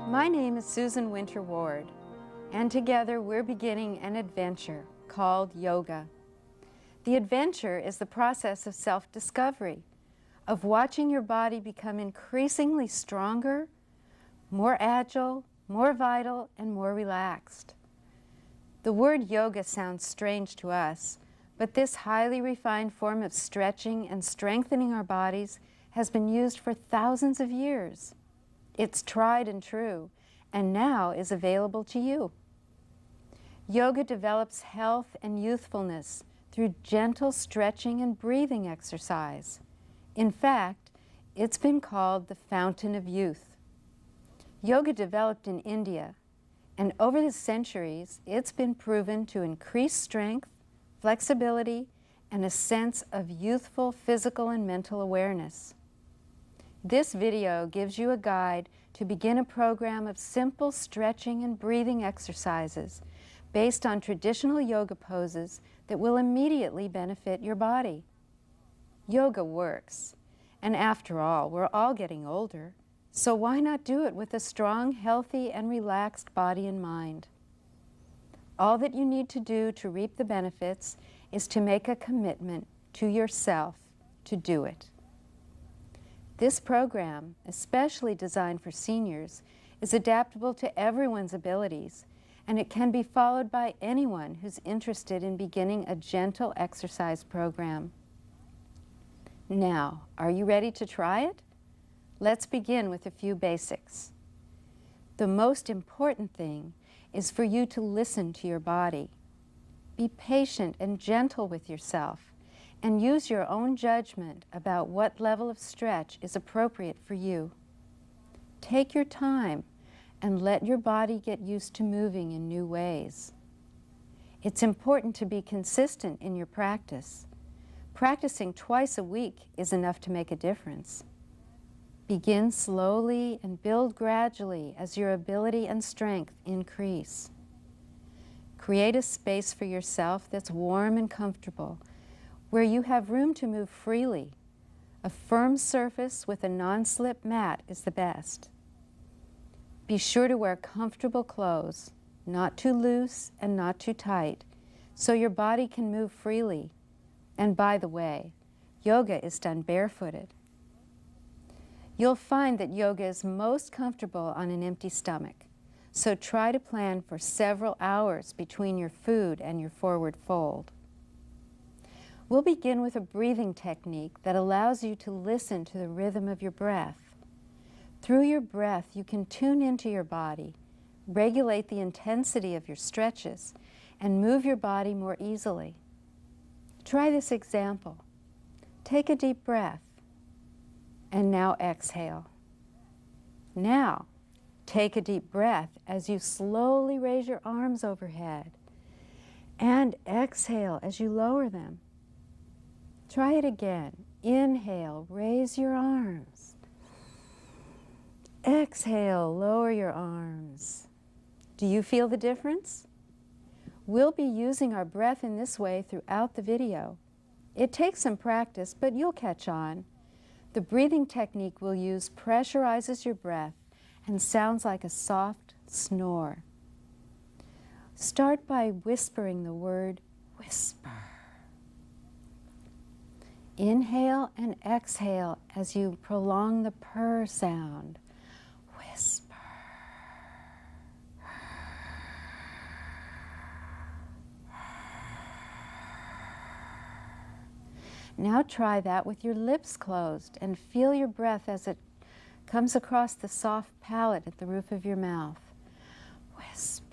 My name is Susan Winter Ward, and together we're beginning an adventure called yoga. The adventure is the process of self-discovery, of watching your body become increasingly stronger, more agile, more vital, and more relaxed. The word yoga sounds strange to us, but this highly refined form of stretching and strengthening our bodies has been used for thousands of years. It's tried and true, and now is available to you. Yoga develops health and youthfulness through gentle stretching and breathing exercise. In fact, it's been called the fountain of youth. Yoga developed in India, and over the centuries, it's been proven to increase strength, flexibility, and a sense of youthful physical and mental awareness. This video gives you a guide to begin a program of simple stretching and breathing exercises based on traditional yoga poses that will immediately benefit your body. Yoga works, and after all, we're all getting older, so why not do it with a strong, healthy, and relaxed body and mind? All that you need to do to reap the benefits is to make a commitment to yourself to do it. This program, especially designed for seniors, is adaptable to everyone's abilities, and it can be followed by anyone who's interested in beginning a gentle exercise program. Now, are you ready to try it? Let's begin with a few basics. The most important thing is for you to listen to your body. Be patient and gentle with yourself, and use your own judgment about what level of stretch is appropriate for you. Take your time and let your body get used to moving in new ways. It's important to be consistent in your practice. Practicing twice a week is enough to make a difference. Begin slowly and build gradually as your ability and strength increase. Create a space for yourself that's warm and comfortable, where you have room to move freely. A firm surface with a non-slip mat is the best. Be sure to wear comfortable clothes, not too loose and not too tight, so your body can move freely. And by the way, yoga is done barefooted. You'll find that yoga is most comfortable on an empty stomach, so try to plan for several hours between your food and your forward fold. We'll begin with a breathing technique that allows you to listen to the rhythm of your breath. Through your breath, you can tune into your body, regulate the intensity of your stretches, and move your body more easily. Try this example. Take a deep breath, and now exhale. Now, take a deep breath as you slowly raise your arms overhead, and exhale as you lower them. Try it again. Inhale, raise your arms. Exhale, lower your arms. Do you feel the difference? We'll be using our breath in this way throughout the video. It takes some practice, but you'll catch on. The breathing technique we'll use pressurizes your breath and sounds like a soft snore. Start by whispering the word whisper. Inhale and exhale as you prolong the purr sound. Whisper. Now try that with your lips closed and feel your breath as it comes across the soft palate at the roof of your mouth. Whisper.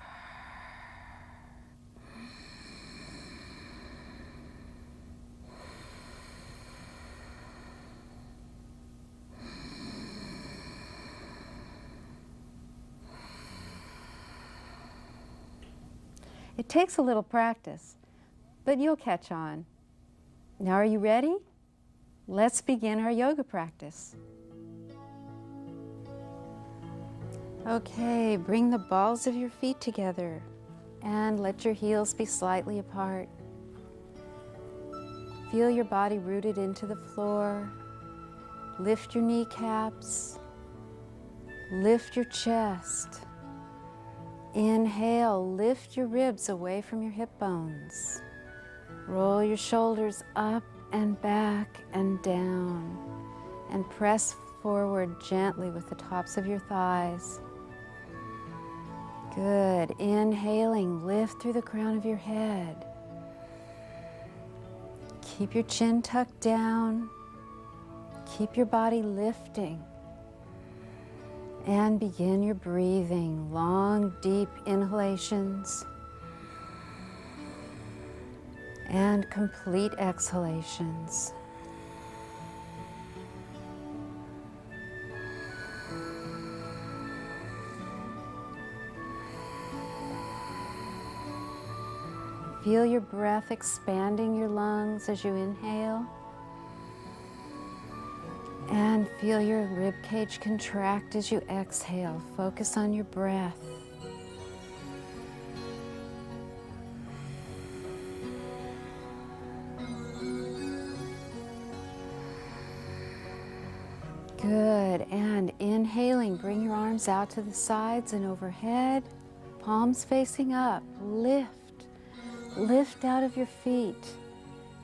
It takes a little practice, but you'll catch on. Now are you ready? Let's begin our yoga practice. Okay, bring the balls of your feet together and let your heels be slightly apart. Feel your body rooted into the floor. Lift your kneecaps. Lift your chest. Inhale, lift your ribs away from your hip bones. Roll your shoulders up and back and down. And press forward gently with the tops of your thighs. Good. Inhaling, lift through the crown of your head. Keep your chin tucked down. Keep your body lifting. And begin your breathing. Long, deep inhalations. And complete exhalations. Feel your breath expanding your lungs as you inhale. And feel your rib cage contract as you exhale. Focus on your breath. Good. And inhaling, bring your arms out to the sides and overhead. Palms facing up. Lift. Lift out of your feet.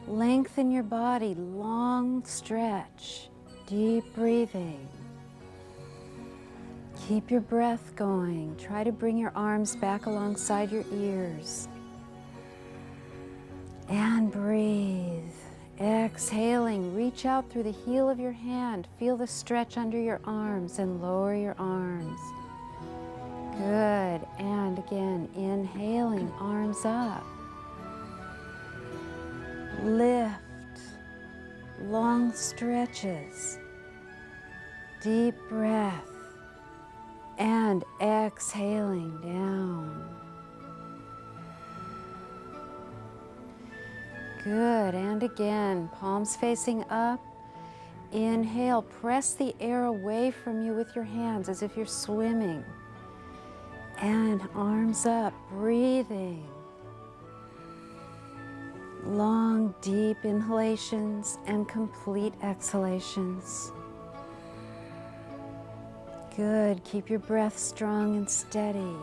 Lengthen your body. Long stretch. Deep breathing. Keep your breath going. Try to bring your arms back alongside your ears. And breathe. Exhaling, reach out through the heel of your hand. Feel the stretch under your arms and lower your arms. Good. And again, inhaling, arms up. Lift. Long stretches. Deep breath. And exhaling down. Good. And again, palms facing up. Inhale, press the air away from you with your hands as if you're swimming. And arms up, breathing. Long, deep inhalations and complete exhalations. Good. Keep your breath strong and steady.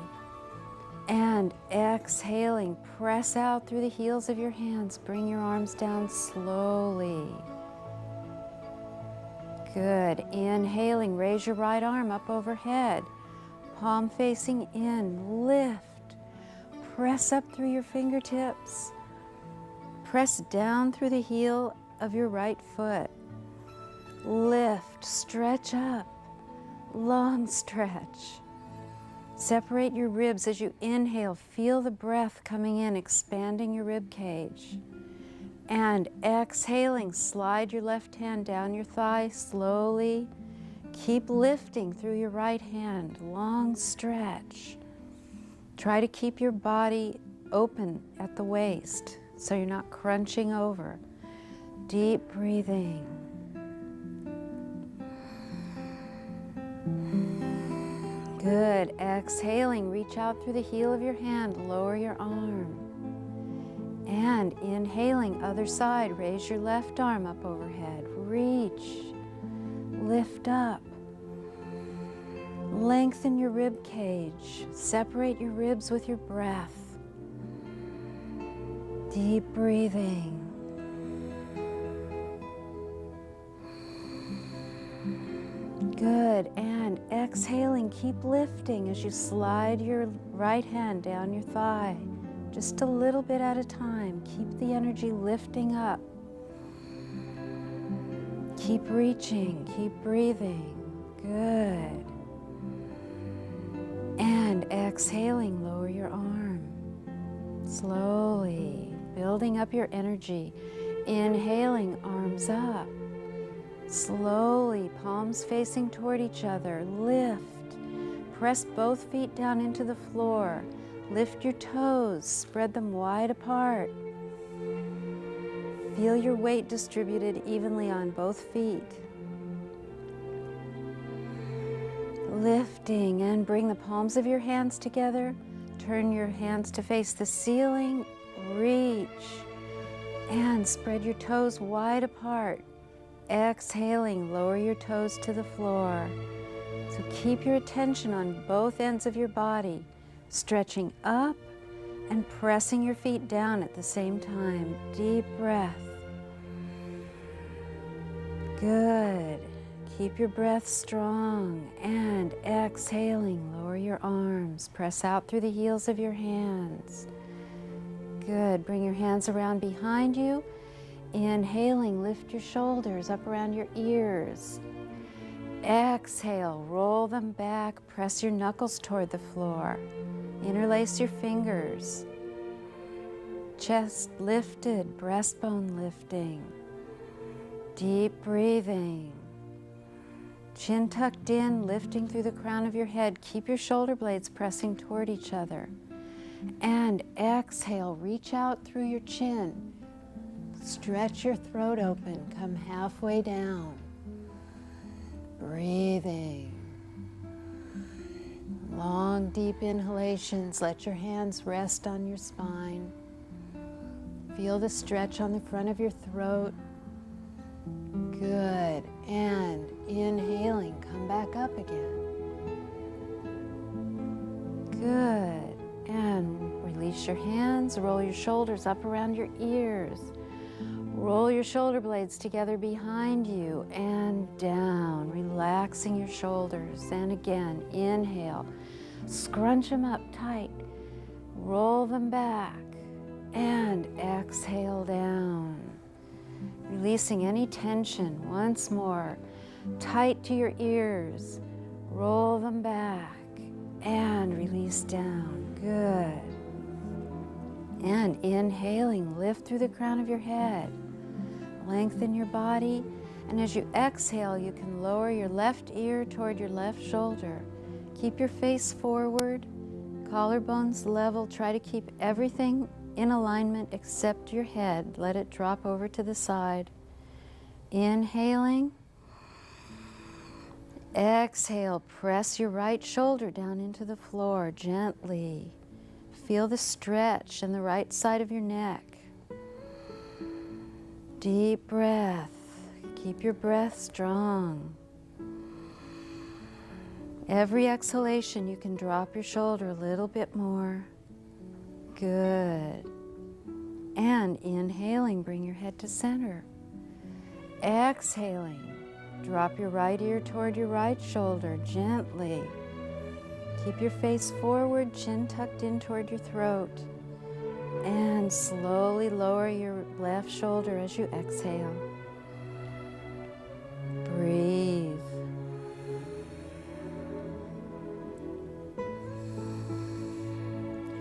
And exhaling, press out through the heels of your hands. Bring your arms down slowly. Good. Inhaling, raise your right arm up overhead. Palm facing in, lift. Press up through your fingertips. Press down through the heel of your right foot. Lift, stretch up, long stretch. Separate your ribs as you inhale. Feel the breath coming in, expanding your rib cage. And exhaling, slide your left hand down your thigh slowly. Keep lifting through your right hand, long stretch. Try to keep your body open at the waist so you're not crunching over. Deep breathing. Good. Exhaling, reach out through the heel of your hand, lower your arm. And inhaling, other side, raise your left arm up overhead. Reach, lift up. Lengthen your rib cage. Separate your ribs with your breath. Deep breathing. Good. And exhaling, keep lifting as you slide your right hand down your thigh. Just a little bit at a time. Keep the energy lifting up. Keep reaching, keep breathing. Good. And exhaling, lower your arm. Slowly, building up your energy. Inhaling, arms up. Slowly, palms facing toward each other. Lift. Press both feet down into the floor. Lift your toes, spread them wide apart. Feel your weight distributed evenly on both feet. Lifting, and bring the palms of your hands together. Turn your hands to face the ceiling. Reach, and spread your toes wide apart. Exhaling, lower your toes to the floor. So keep your attention on both ends of your body, stretching up and pressing your feet down at the same time. Deep breath. Good. Keep your breath strong and exhaling. Lower your arms. Press out through the heels of your hands. Good. Bring your hands around behind you. Inhaling, lift your shoulders up around your ears. Exhale, roll them back. Press your knuckles toward the floor. Interlace your fingers. Chest lifted, breastbone lifting. Deep breathing. Chin tucked in, lifting through the crown of your head. Keep your shoulder blades pressing toward each other. And exhale, reach out through your chin. Stretch your throat open, come halfway down. Breathing. Long, deep inhalations. Let your hands rest on your spine. Feel the stretch on the front of your throat. Good. And inhaling, come back up again. Good. And release your hands. Roll your shoulders up around your ears. Roll your shoulder blades together behind you and down, relaxing your shoulders. And again, inhale. Scrunch them up tight. Roll them back. And exhale down. Releasing any tension once more. Tight to your ears. Roll them back. And release down. Good. And inhaling, lift through the crown of your head. Lengthen your body. And as you exhale, you can lower your left ear toward your left shoulder. Keep your face forward. Collarbones level. Try to keep everything in alignment except your head. Let it drop over to the side. Inhaling. Exhale. Press your right shoulder down into the floor gently. Feel the stretch in the right side of your neck. Deep breath. Keep your breath strong. Every exhalation, you can drop your shoulder a little bit more. Good. And inhaling, bring your head to center. Exhaling, drop your right ear toward your right shoulder gently. Keep your face forward, chin tucked in toward your throat. And slowly lower your left shoulder as you exhale. Breathe.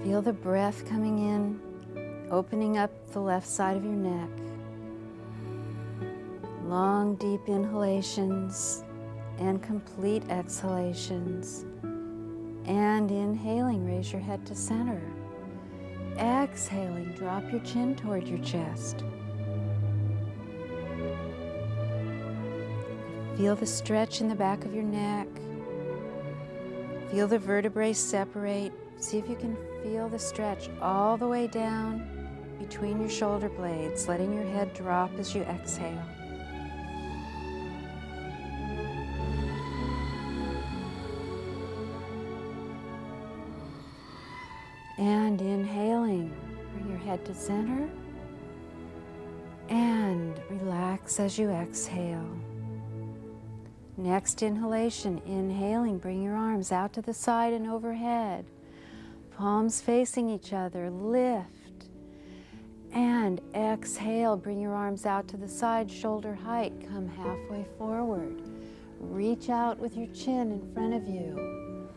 Feel the breath coming in, opening up the left side of your neck. Long, deep inhalations and complete exhalations. And inhaling, raise your head to center. Exhaling, drop your chin toward your chest. Feel the stretch in the back of your neck. Feel the vertebrae separate. See if you can feel the stretch all the way down between your shoulder blades, letting your head drop as you exhale. And inhaling, bring your head to center. And relax as you exhale. Next inhalation, inhaling, bring your arms out to the side and overhead. Palms facing each other, lift. And exhale, bring your arms out to the side, shoulder height, come halfway forward. Reach out with your chin in front of you.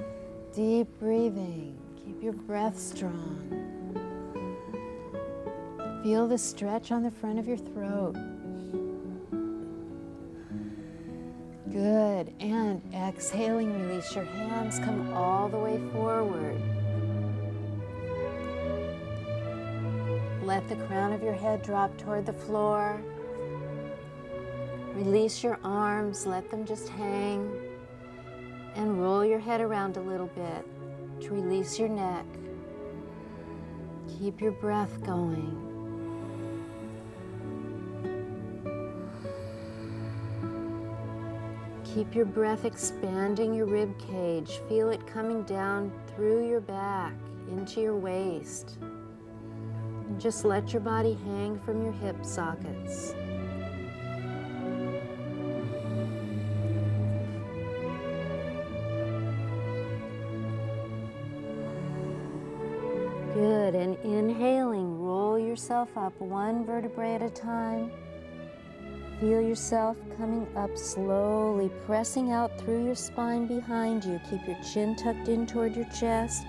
Deep breathing, keep your breath strong. Feel the stretch on the front of your throat. Good, and exhaling, release your hands, come all the way forward. Let the crown of your head drop toward the floor. Release your arms, let them just hang. And roll your head around a little bit to release your neck. Keep your breath going. Keep your breath expanding your rib cage. Feel it coming down through your back into your waist. And just let your body hang from your hip sockets. Good, and inhaling, roll yourself up one vertebrae at a time. Feel yourself coming up slowly, pressing out through your spine behind you. Keep your chin tucked in toward your chest.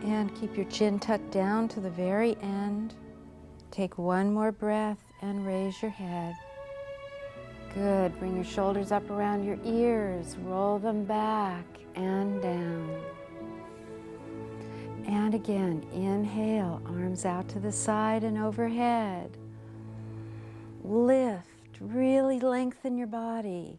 And keep your chin tucked down to the very end. Take one more breath and raise your head. Good. Bring your shoulders up around your ears. Roll them back and down. And again, inhale, arms out to the side and overhead. Lift, really lengthen your body.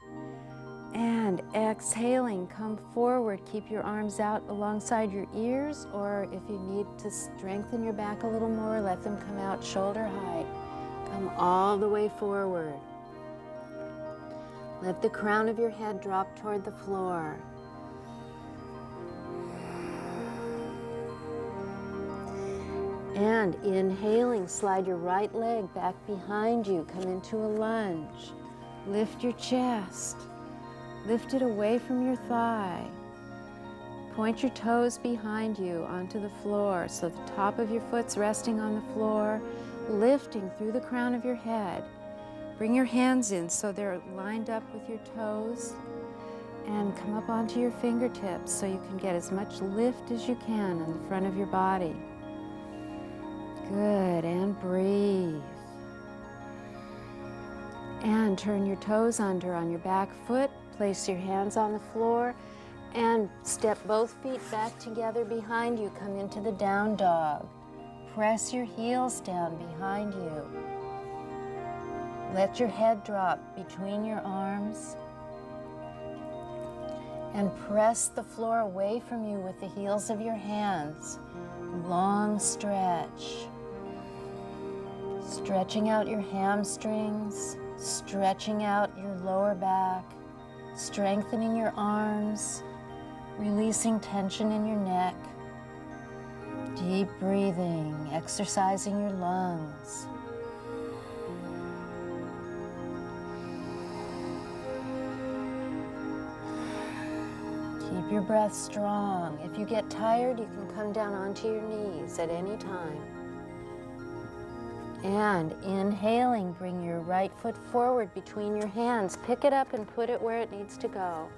And exhaling, come forward. Keep your arms out alongside your ears, or if you need to strengthen your back a little more, let them come out shoulder height. Come all the way forward. Let the crown of your head drop toward the floor. And inhaling, slide your right leg back behind you. Come into a lunge. Lift your chest. Lift it away from your thigh. Point your toes behind you onto the floor, so the top of your foot's resting on the floor, lifting through the crown of your head. Bring your hands in so they're lined up with your toes, and come up onto your fingertips so you can get as much lift as you can in the front of your body. Good, and breathe. And turn your toes under on your back foot. Place your hands on the floor and step both feet back together behind you. Come into the down dog. Press your heels down behind you. Let your head drop between your arms and press the floor away from you with the heels of your hands. Long stretch. Stretching out your hamstrings, stretching out your lower back, strengthening your arms, releasing tension in your neck. Deep breathing, exercising your lungs. Keep your breath strong. If you get tired, you can come down onto your knees at any time. And inhaling, bring your right foot forward between your hands. Pick it up and put it where it needs to go.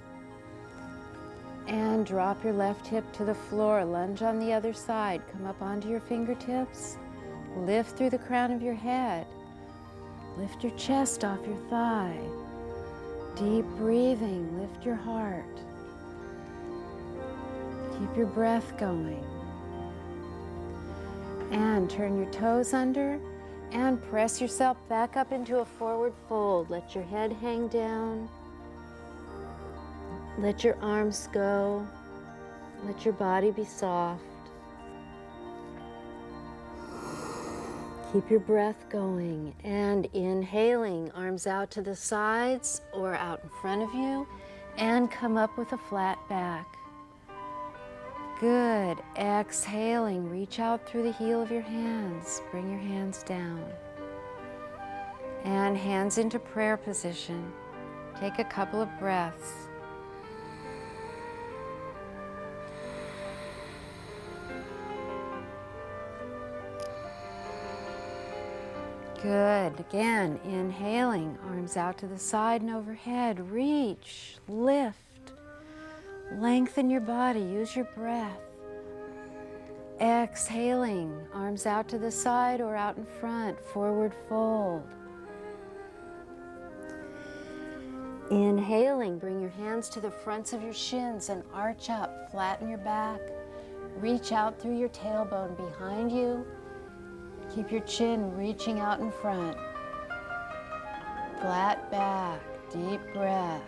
And drop your left hip to the floor. Lunge on the other side. Come up onto your fingertips. Lift through the crown of your head. Lift your chest off your thigh. Deep breathing. Lift your heart. Keep your breath going. And turn your toes under. And press yourself back up into a forward fold. Let your head hang down. Let your arms go. Let your body be soft. Keep your breath going. And inhaling, arms out to the sides or out in front of you. And come up with a flat back. Good. Exhaling, reach out through the heel of your hands. Bring your hands down. And hands into prayer position. Take a couple of breaths. Good. Again, inhaling, arms out to the side and overhead. Reach, lift. Lengthen your body, use your breath. Exhaling, arms out to the side or out in front, forward fold. Inhaling, bring your hands to the fronts of your shins and arch up, flatten your back. Reach out through your tailbone behind you. Keep your chin reaching out in front. Flat back, deep breath.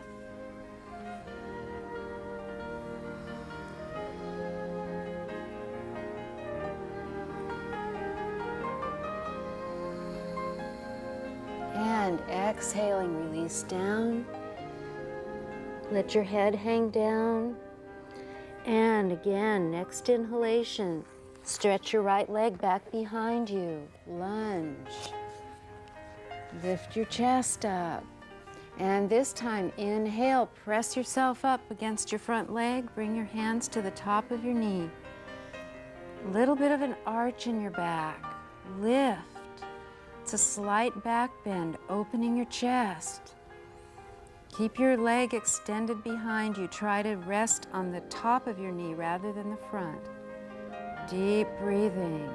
And exhaling, release down. Let your head hang down. And again, next inhalation, stretch your right leg back behind you. Lunge. Lift your chest up. And this time, inhale, press yourself up against your front leg. Bring your hands to the top of your knee. A little bit of an arch in your back. Lift. It's a slight back bend, opening your chest. Keep your leg extended behind you. Try to rest on the top of your knee rather than the front. Deep breathing.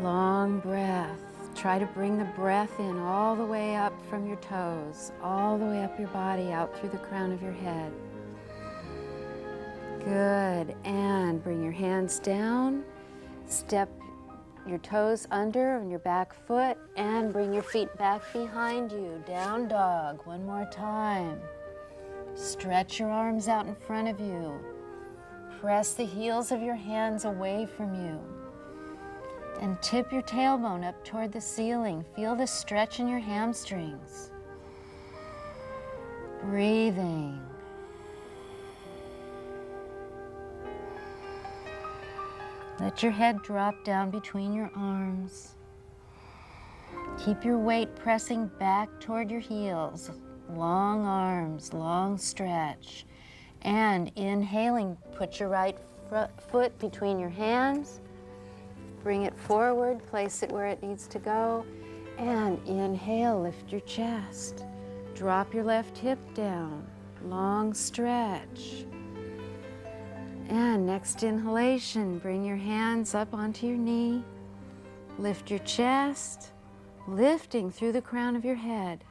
Long breath. Try to bring the breath in all the way up from your toes, all the way up your body, out through the crown of your head. Good. And bring your hands down. Step your toes under on your back foot and bring your feet back behind you. Down dog. One more time. Stretch your arms out in front of you. Press the heels of your hands away from you. And tip your tailbone up toward the ceiling. Feel the stretch in your hamstrings. Breathing. Let your head drop down between your arms. Keep your weight pressing back toward your heels. Long arms, long stretch. And inhaling, put your right foot between your hands. Bring it forward, place it where it needs to go, and inhale, lift your chest. Drop your left hip down, long stretch. And next inhalation, bring your hands up onto your knee, lift your chest, lifting through the crown of your head.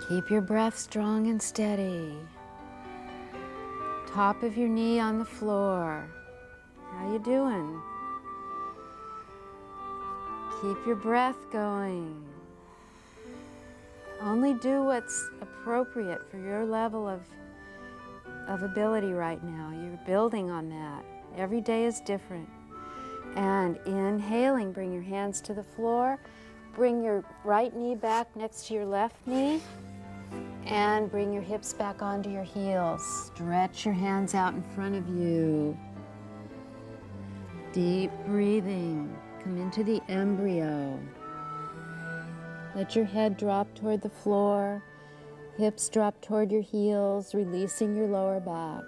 Keep your breath strong and steady. Top of your knee on the floor. How you doing? Keep your breath going. Only do what's appropriate for your level of ability right now. You're building on that. Every day is different. And inhaling, bring your hands to the floor. Bring your right knee back next to your left knee. And bring your hips back onto your heels. Stretch your hands out in front of you. Deep breathing. Come into the embryo. Let your head drop toward the floor. Hips drop toward your heels, releasing your lower back.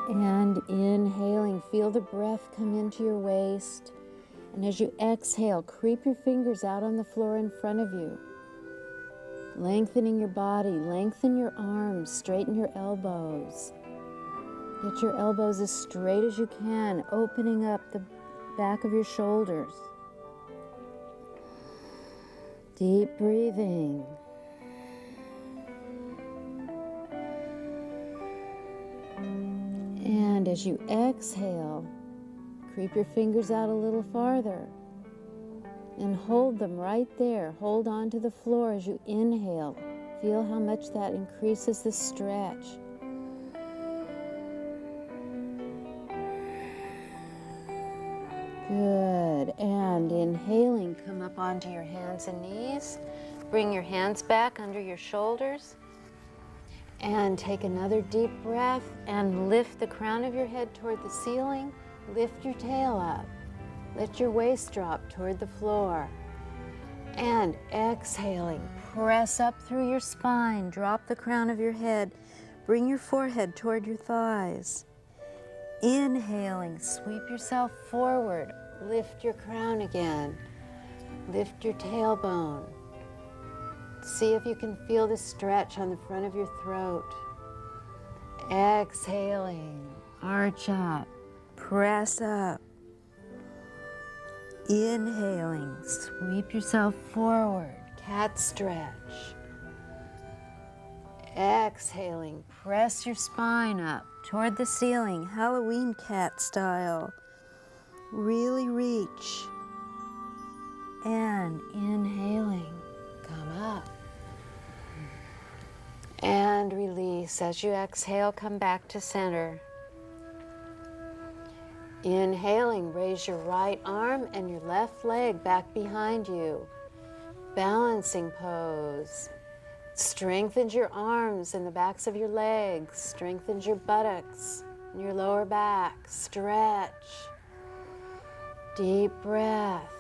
And inhaling, feel the breath come into your waist. And as you exhale, creep your fingers out on the floor in front of you. Lengthening your body, lengthen your arms, straighten your elbows. Get your elbows as straight as you can, opening up the back of your shoulders. Deep breathing. And as you exhale, creep your fingers out a little farther and hold them right there. Hold on to the floor as you inhale. Feel how much that increases the stretch. Good. And inhaling, come up onto your hands and knees. Bring your hands back under your shoulders. And take another deep breath and lift the crown of your head toward the ceiling. Lift your tail up. Let your waist drop toward the floor. And exhaling, press up through your spine. Drop the crown of your head. Bring your forehead toward your thighs. Inhaling, sweep yourself forward. Lift your crown again. Lift your tailbone. See if you can feel the stretch on the front of your throat. Exhaling, arch up, press up. Inhaling, sweep yourself forward, cat stretch. Exhaling, press your spine up toward the ceiling, Halloween cat style. Really reach. And inhaling, come up. And release. As you exhale, come back to center. Inhaling, raise your right arm and your left leg back behind you. Balancing pose. Strengthens your arms and the backs of your legs. Strengthens your buttocks and your lower back. Stretch. Deep breath.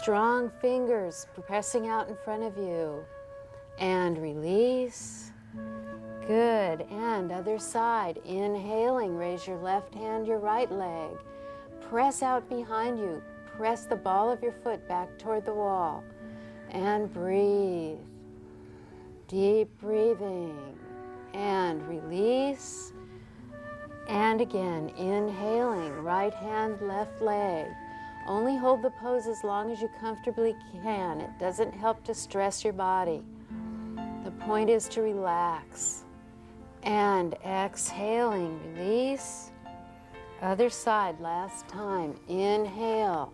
Strong fingers pressing out in front of you. And release. Good. And other side. Inhaling, raise your left hand, your right leg. Press out behind you. Press the ball of your foot back toward the wall. And breathe. Deep breathing. And release. And again, inhaling, right hand, left leg. Only hold the pose as long as you comfortably can. It doesn't help to stress your body. The point is to relax. And exhaling, release. Other side, last time. Inhale.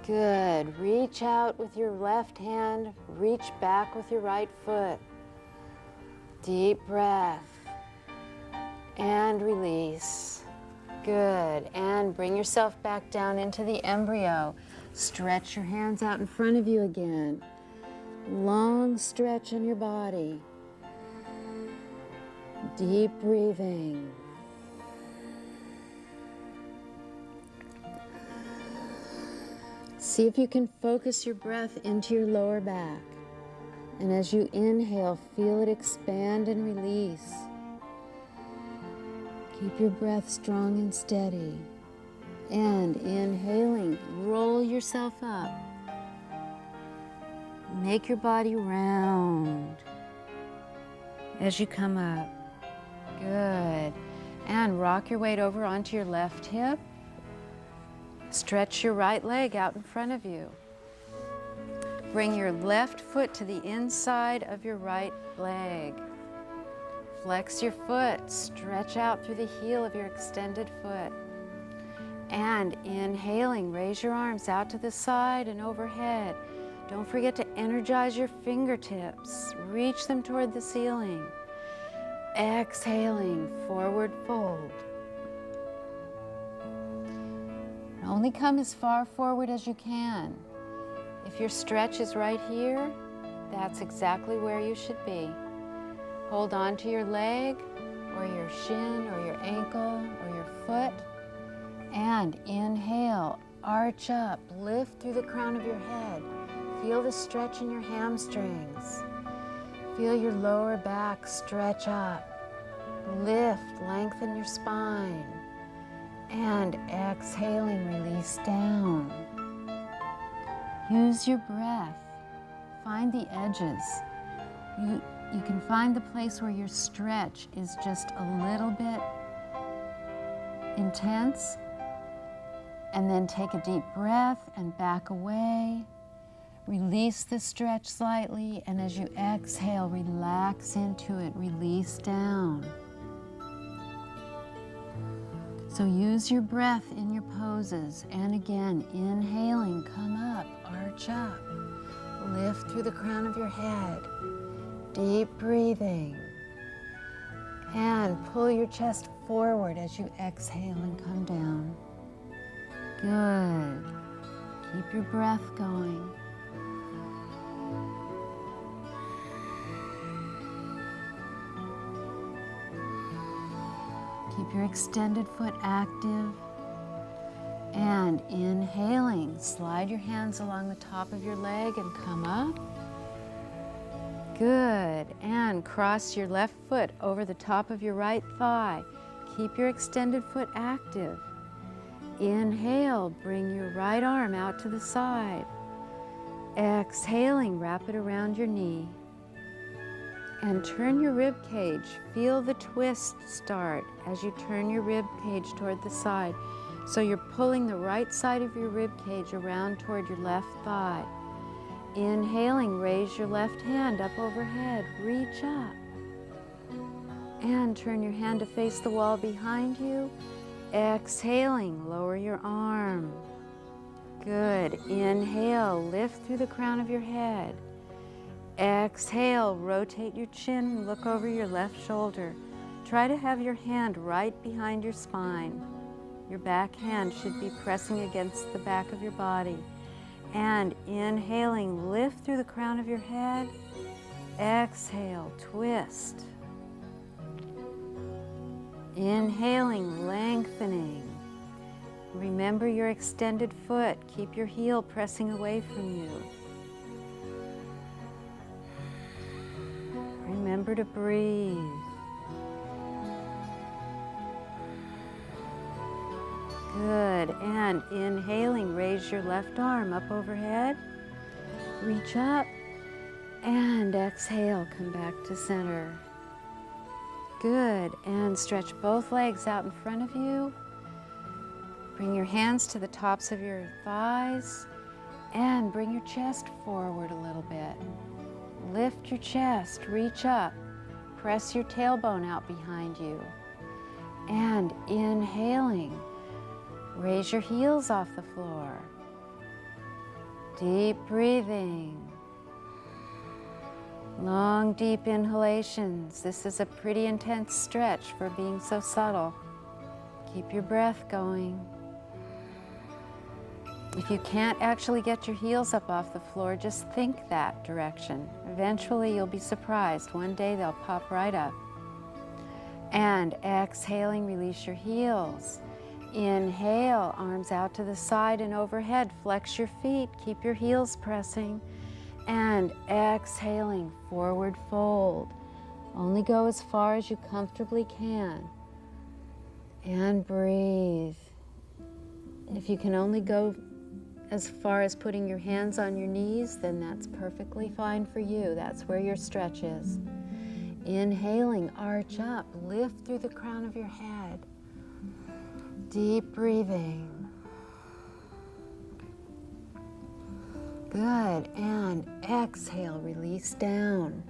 Good. Reach out with your left hand. Reach back with your right foot. Deep breath. And release. Good. And bring yourself back down into the embryo. Stretch your hands out in front of you again. Long stretch on your body. Deep breathing. See if you can focus your breath into your lower back. And as you inhale, feel it expand and release. Keep your breath strong and steady. And inhaling, roll yourself up. Make your body round as you come up. Good. And rock your weight over onto your left hip. Stretch your right leg out in front of you. Bring your left foot to the inside of your right leg. Flex your foot. Stretch out through the heel of your extended foot. And inhaling, raise your arms out to the side and overhead. Don't forget to energize your fingertips. Reach them toward the ceiling. Exhaling, forward fold. Only come as far forward as you can. If your stretch is right here, that's exactly where you should be. Hold on to your leg, or your shin, or your ankle, or your foot. And inhale, arch up, lift through the crown of your head. Feel the stretch in your hamstrings. Feel your lower back stretch up. Lift, lengthen your spine. And exhaling, release down. Use your breath. Find the edges. You can find the place where your stretch is just a little bit intense. And then take a deep breath and back away. Release the stretch slightly, and as you exhale, relax into it, release down. So use your breath in your poses, and again, inhaling, come up, arch up, lift through the crown of your head, deep breathing, and pull your chest forward as you exhale and come down. Good. Keep your breath going. Keep your extended foot active. And inhaling, slide your hands along the top of your leg and come up. Good. And cross your left foot over the top of your right thigh. Keep your extended foot active. Inhale, bring your right arm out to the side. Exhaling, wrap it around your knee. And turn your rib cage. Feel the twist start as you turn your rib cage toward the side. So you're pulling the right side of your rib cage around toward your left thigh. Inhaling, raise your left hand up overhead. Reach up. And turn your hand to face the wall behind you. Exhaling, lower your arm. Good. Inhale, lift through the crown of your head. Exhale, rotate your chin, look over your left shoulder. Try to have your hand right behind your spine. Your back hand should be pressing against the back of your body. And inhaling, lift through the crown of your head. Exhale, twist. Inhaling, lengthening. Remember your extended foot. Keep your heel pressing away from you. Remember to breathe. Good. And inhaling, raise your left arm up overhead. Reach up. And exhale, come back to center. Good. And stretch both legs out in front of you. Bring your hands to the tops of your thighs. And bring your chest forward a little bit. Lift your chest, reach up. Press your tailbone out behind you. And inhaling, raise your heels off the floor. Deep breathing. Long, deep inhalations. This is a pretty intense stretch for being so subtle. Keep your breath going. If you can't actually get your heels up off the floor, just think that direction. Eventually you'll be surprised. One day they'll pop right up. And exhaling, release your heels. Inhale, arms out to the side and overhead. Flex your feet, keep your heels pressing. And exhaling, forward fold. Only go as far as you comfortably can. And breathe. If you can only go as far as putting your hands on your knees, then that's perfectly fine for you. That's where your stretch is. Inhaling, arch up, lift through the crown of your head. Deep breathing. Good. And exhale, release down.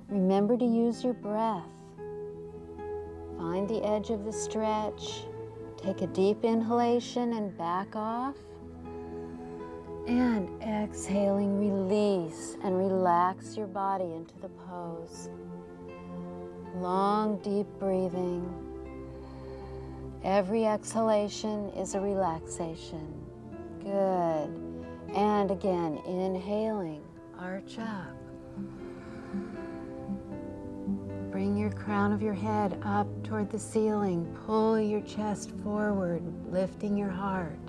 Remember to use your breath. Find the edge of the stretch. Take a deep inhalation and back off. And exhaling, release and relax your body into the pose. Long, deep breathing. Every exhalation is a relaxation. Good. And again, inhaling, arch up. Bring your crown of your head up toward the ceiling. Pull your chest forward, lifting your heart.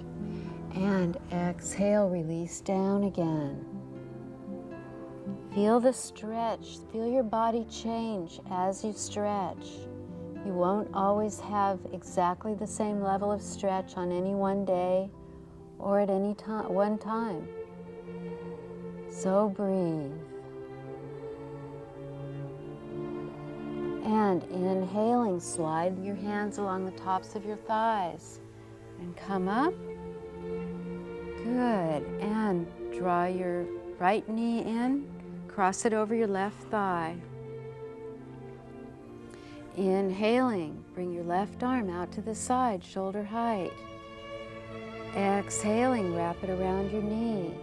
And exhale, release down again. Feel the stretch. Feel your body change as you stretch. You won't always have exactly the same level of stretch on any one day or at any one time. So breathe. And inhaling, slide your hands along the tops of your thighs and come up. Good. And draw your right knee in, cross it over your left thigh. Inhaling, bring your left arm out to the side, shoulder height. Exhaling, wrap it around your knee.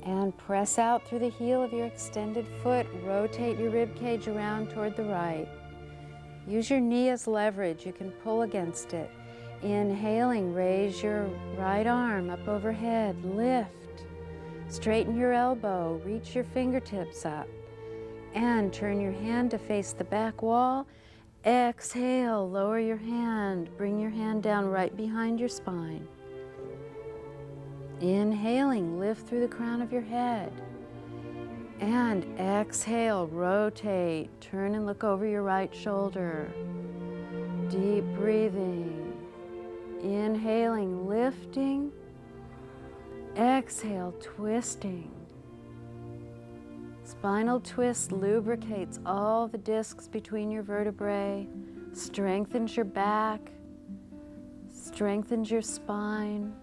And press out through the heel of your extended foot. Rotate your rib cage around toward the right. Use your knee as leverage. You can pull against it. Inhaling, raise your right arm up overhead. Lift. Straighten your elbow. Reach your fingertips up. And turn your hand to face the back wall. Exhale, lower your hand. Bring your hand down right behind your spine. Inhaling, lift through the crown of your head. And exhale, rotate. Turn and look over your right shoulder. Deep breathing. Inhaling, lifting. Exhale, twisting. Spinal twist lubricates all the discs between your vertebrae, strengthens your back, strengthens your spine.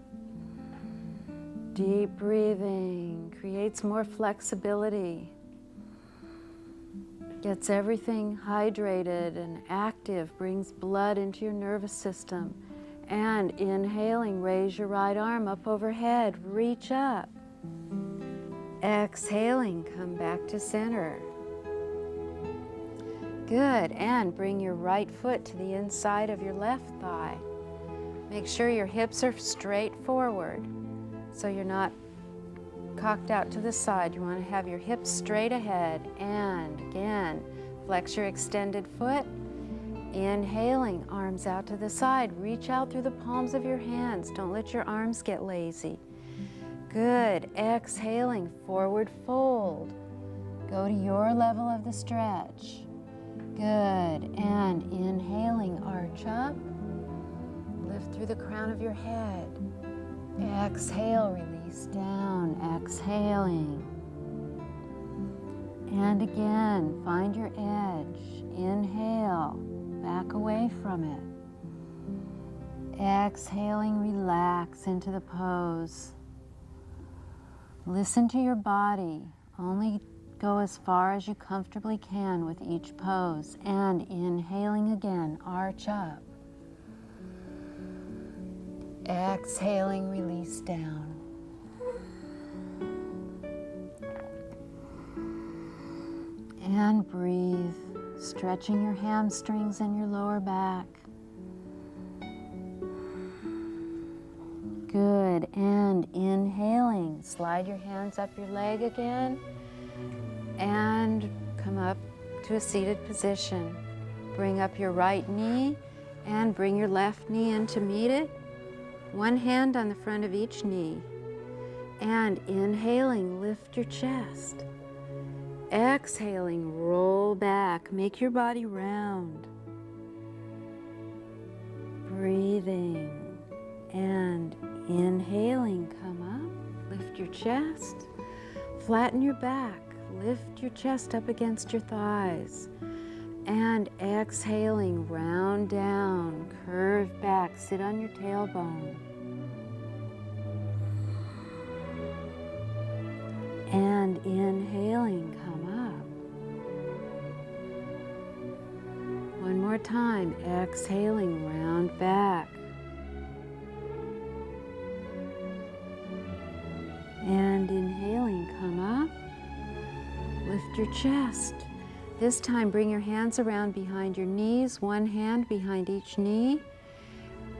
Deep breathing creates more flexibility, gets everything hydrated and active, brings blood into your nervous system. And inhaling, raise your right arm up overhead, reach up. Exhaling, come back to center. Good, and bring your right foot to the inside of your left thigh. Make sure your hips are straight forward, so you're not cocked out to the side. You want to have your hips straight ahead, and again, flex your extended foot. Inhaling, arms out to the side. Reach out through the palms of your hands. Don't let your arms get lazy. Good. Exhaling, forward fold. Go to your level of the stretch. Good. And inhaling, arch up. Lift through the crown of your head. Exhale, release down. Exhaling. And again, find your edge. Inhale, back away from it. Exhaling, relax into the pose. Listen to your body. Only go as far as you comfortably can with each pose. And inhaling again, arch up. Exhaling, release down. And breathe, stretching your hamstrings and your lower back. Good, and inhaling, slide your hands up your leg again and come up to a seated position. Bring up your right knee and bring your left knee in to meet it. One hand on the front of each knee. And inhaling, lift your chest. Exhaling, roll back, make your body round. Breathing and inhaling, come up, lift your chest, flatten your back, lift your chest up against your thighs. And exhaling, round down, curve back, sit on your tailbone. And inhaling, come up. One more time, exhaling, round back. And inhaling, come up. Lift your chest. This time, bring your hands around behind your knees, one hand behind each knee,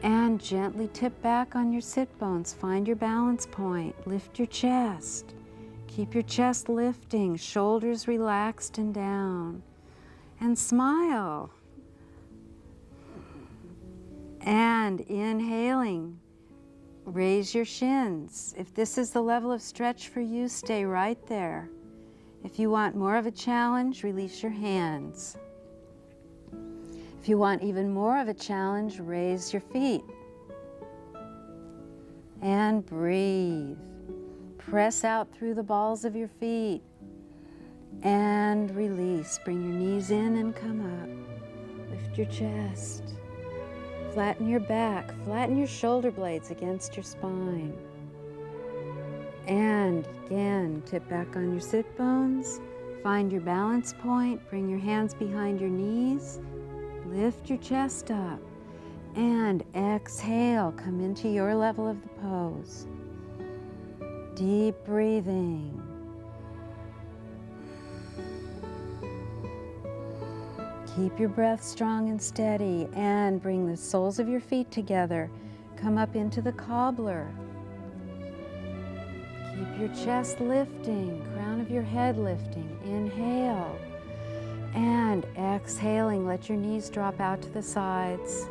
and gently tip back on your sit bones. Find your balance point. Lift your chest. Keep your chest lifting, shoulders relaxed and down. And smile. And inhaling, raise your shins. If this is the level of stretch for you, stay right there. If you want more of a challenge, release your hands. If you want even more of a challenge, raise your feet. And breathe. Press out through the balls of your feet. And release. Bring your knees in and come up. Lift your chest. Flatten your back. Flatten your shoulder blades against your spine. And again, tip back on your sit bones. Find your balance point. Bring your hands behind your knees. Lift your chest up. And exhale. Come into your level of the pose. Deep breathing. Keep your breath strong and steady. And bring the soles of your feet together. Come up into the cobbler. Keep your chest lifting, crown of your head lifting. Inhale. And exhaling, let your knees drop out to the sides.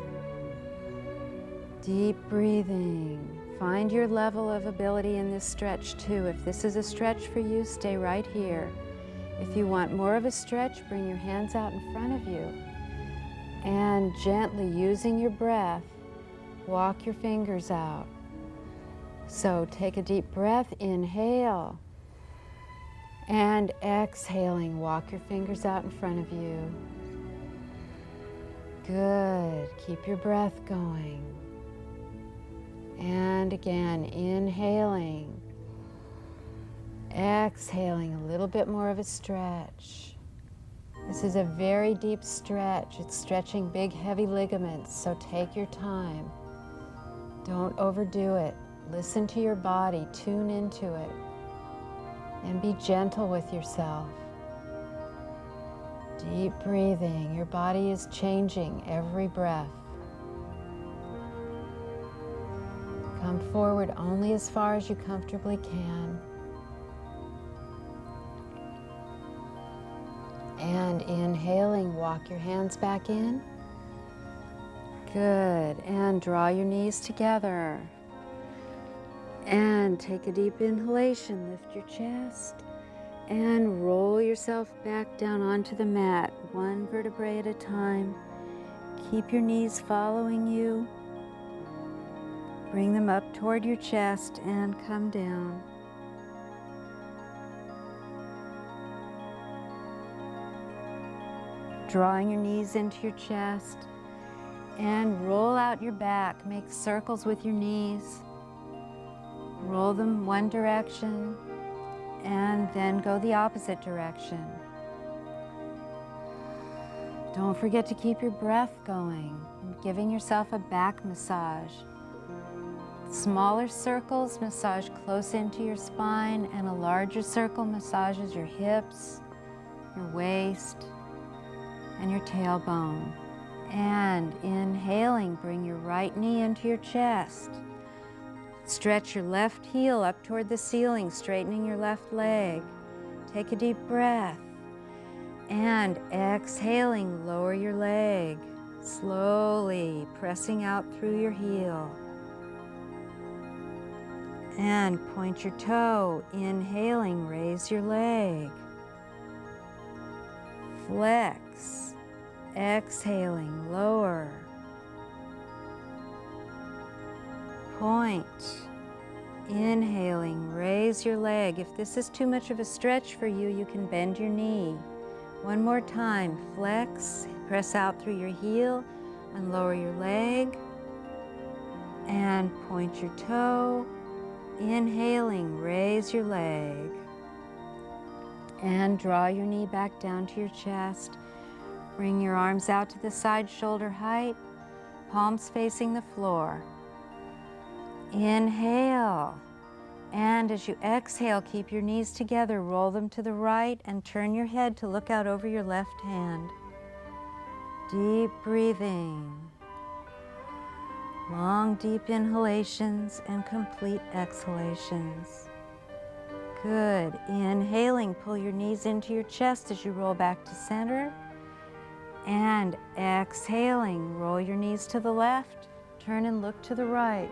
Deep breathing. Find your level of ability in this stretch too. If this is a stretch for you, stay right here. If you want more of a stretch, bring your hands out in front of you. And gently, using your breath, walk your fingers out. So take a deep breath, inhale, and exhaling, walk your fingers out in front of you. Good, keep your breath going. And again, inhaling, exhaling, a little bit more of a stretch. This is a very deep stretch. It's stretching big, heavy ligaments, so take your time. Don't overdo it. Listen to your body, tune into it. And be gentle with yourself. Deep breathing. Your body is changing every breath. Come forward only as far as you comfortably can. And inhaling, walk your hands back in. Good. And draw your knees together. And take a deep inhalation. Lift your chest. And roll yourself back down onto the mat, one vertebrae at a time. Keep your knees following you. Bring them up toward your chest and come down. Drawing your knees into your chest and roll out your back. Make circles with your knees. Roll them one direction and then go the opposite direction. Don't forget to keep your breath going, giving yourself a back massage. Smaller circles massage close into your spine, and a larger circle massages your hips, your waist, and your tailbone. And inhaling, bring your right knee into your chest. Stretch your left heel up toward the ceiling, straightening your left leg. Take a deep breath. And exhaling, lower your leg, slowly pressing out through your heel. And point your toe. Inhaling, raise your leg. Flex. Exhaling, lower. Point. Inhaling, raise your leg. If this is too much of a stretch for you, you can bend your knee. One more time, flex, press out through your heel and lower your leg. And point your toe. Inhaling, raise your leg. And draw your knee back down to your chest. Bring your arms out to the side, shoulder height, palms facing the floor. Inhale. And as you exhale, keep your knees together, roll them to the right, and turn your head to look out over your left hand. Deep breathing. Long, deep inhalations and complete exhalations. Good. Inhaling, pull your knees into your chest as you roll back to center. And exhaling, roll your knees to the left, turn and look to the right.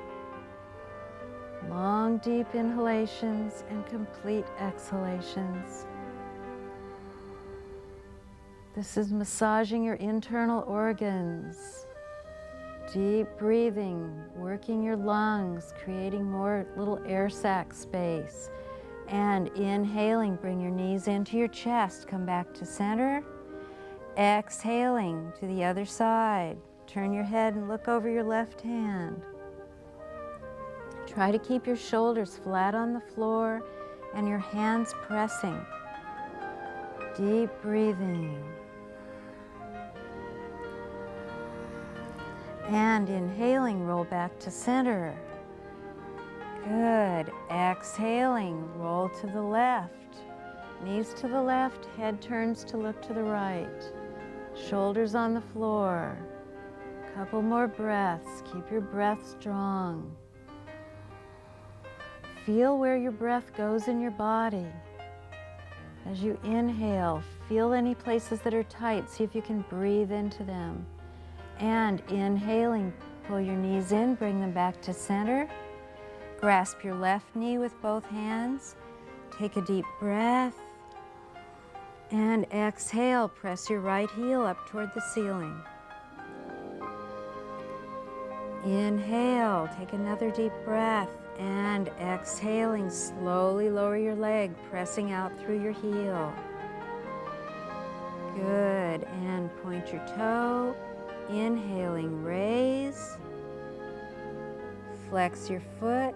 Long, deep inhalations and complete exhalations. This is massaging your internal organs. Deep breathing, working your lungs, creating more little air sac space. And inhaling, bring your knees into your chest, come back to center. Exhaling to the other side. Turn your head and look over your left hand. Try to keep your shoulders flat on the floor and your hands pressing. Deep breathing. And inhaling, roll back to center. Good. Exhaling, roll to the left. Knees to the left, head turns to look to the right. Shoulders on the floor. Couple more breaths. Keep your breath strong. Feel where your breath goes in your body. As you inhale, feel any places that are tight. See if you can breathe into them. And inhaling, pull your knees in, bring them back to center. Grasp your left knee with both hands. Take a deep breath. And exhale, press your right heel up toward the ceiling. Inhale, take another deep breath. And exhaling, slowly lower your leg, pressing out through your heel. Good. And point your toe. Inhaling, raise. Flex your foot.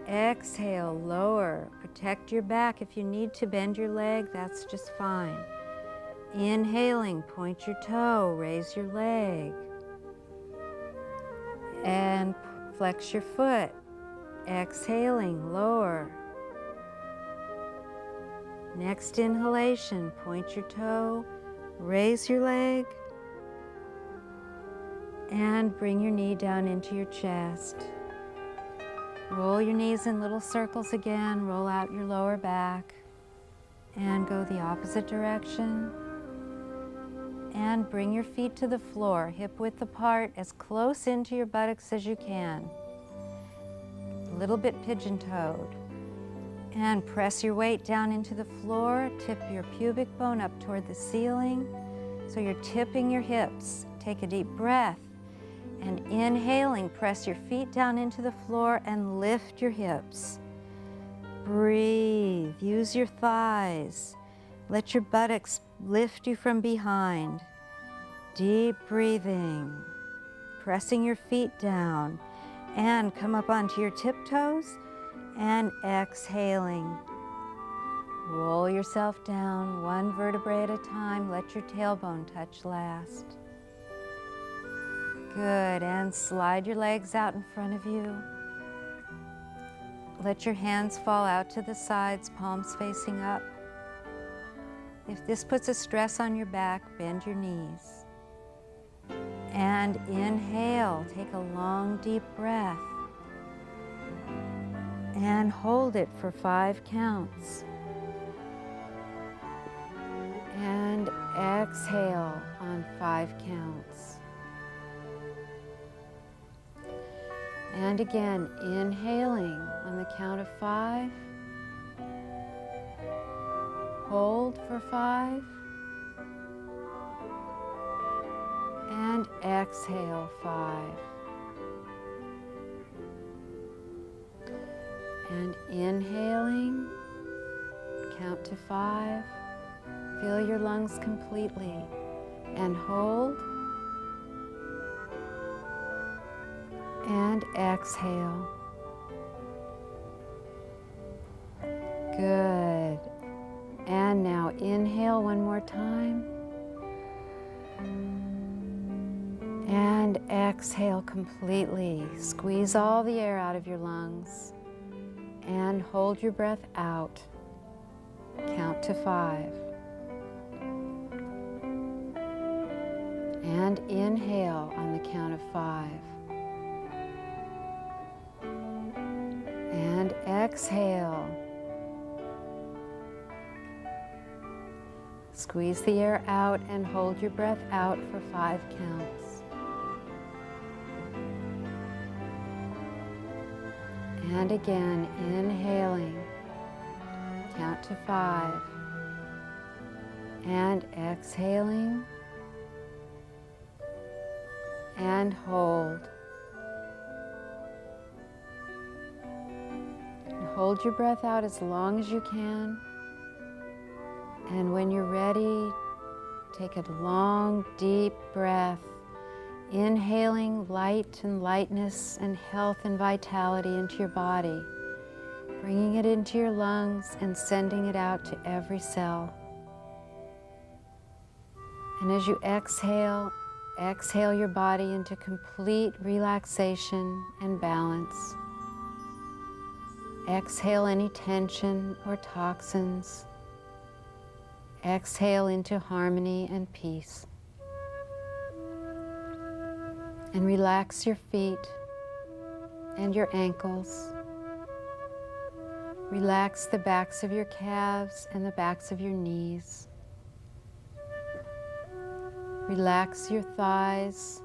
Exhale, lower. Protect your back. If you need to bend your leg, that's just fine. Inhaling, point your toe, raise your leg. And flex your foot. Exhaling, lower. Next inhalation, point your toe, raise your leg, and bring your knee down into your chest. Roll your knees in little circles again, roll out your lower back, and go the opposite direction. And bring your feet to the floor, hip width apart, as close into your buttocks as you can. A little bit pigeon-toed. And press your weight down into the floor, tip your pubic bone up toward the ceiling, so you're tipping your hips. Take a deep breath, and inhaling, press your feet down into the floor and lift your hips. Breathe, use your thighs. Let your buttocks lift you from behind. Deep breathing, pressing your feet down, and come up onto your tiptoes, and exhaling. Roll yourself down, one vertebrae at a time. Let your tailbone touch last. Good, and slide your legs out in front of you. Let your hands fall out to the sides, palms facing up. If this puts a stress on your back, bend your knees. And inhale, take a long, deep breath. And hold it for 5 counts. And exhale on 5 counts. And again, inhaling on the count of 5. Hold for 5. And exhale 5. And inhaling, count to 5. Fill your lungs completely. And hold. And exhale. Good. And now inhale one more time. And exhale completely. Squeeze all the air out of your lungs. And hold your breath out. Count to 5. And inhale on the count of 5. And exhale. Squeeze the air out and hold your breath out for 5 counts. And again, inhaling, count to 5. And exhaling, and hold. And hold your breath out as long as you can. And when you're ready, take a long, deep breath, inhaling light and lightness and health and vitality into your body, bringing it into your lungs and sending it out to every cell. And as you exhale, exhale your body into complete relaxation and balance. Exhale any tension or toxins. Exhale into harmony and peace. And relax your feet and your ankles. Relax the backs of your calves and the backs of your knees. Relax your thighs,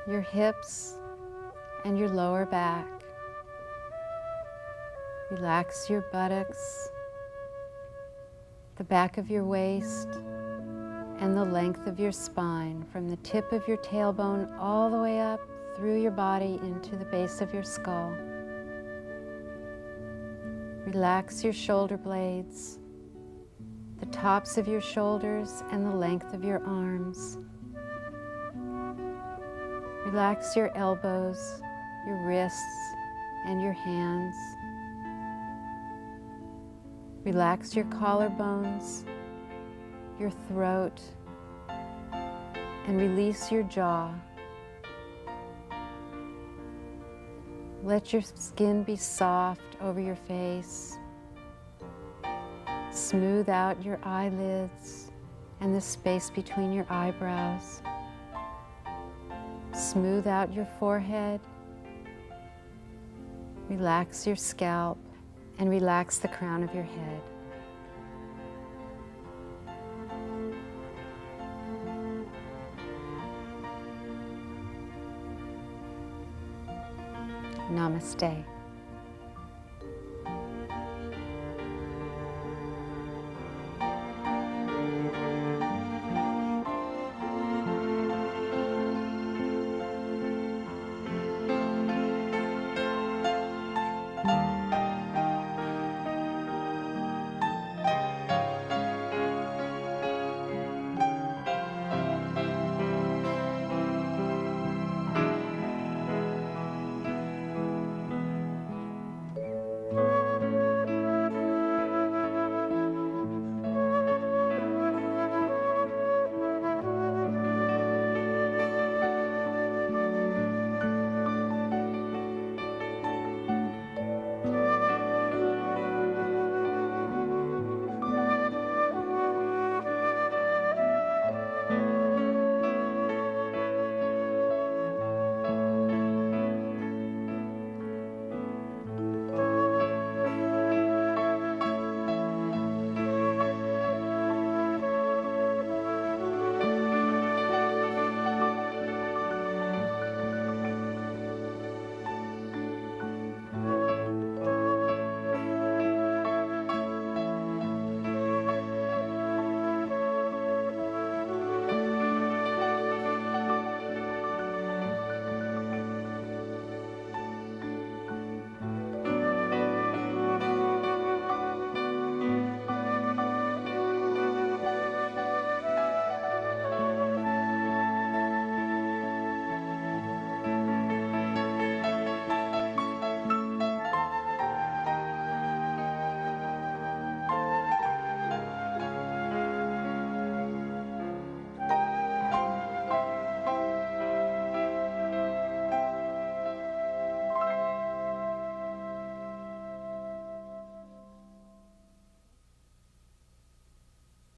your hips, and your lower back. Relax your buttocks, the back of your waist, and the length of your spine, from the tip of your tailbone all the way up through your body into the base of your skull. Relax your shoulder blades, the tops of your shoulders, and the length of your arms. Relax your elbows, your wrists, and your hands. Relax your collarbones, your throat, and release your jaw. Let your skin be soft over your face. Smooth out your eyelids and the space between your eyebrows. Smooth out your forehead. Relax your scalp and relax the crown of your head. Namaste.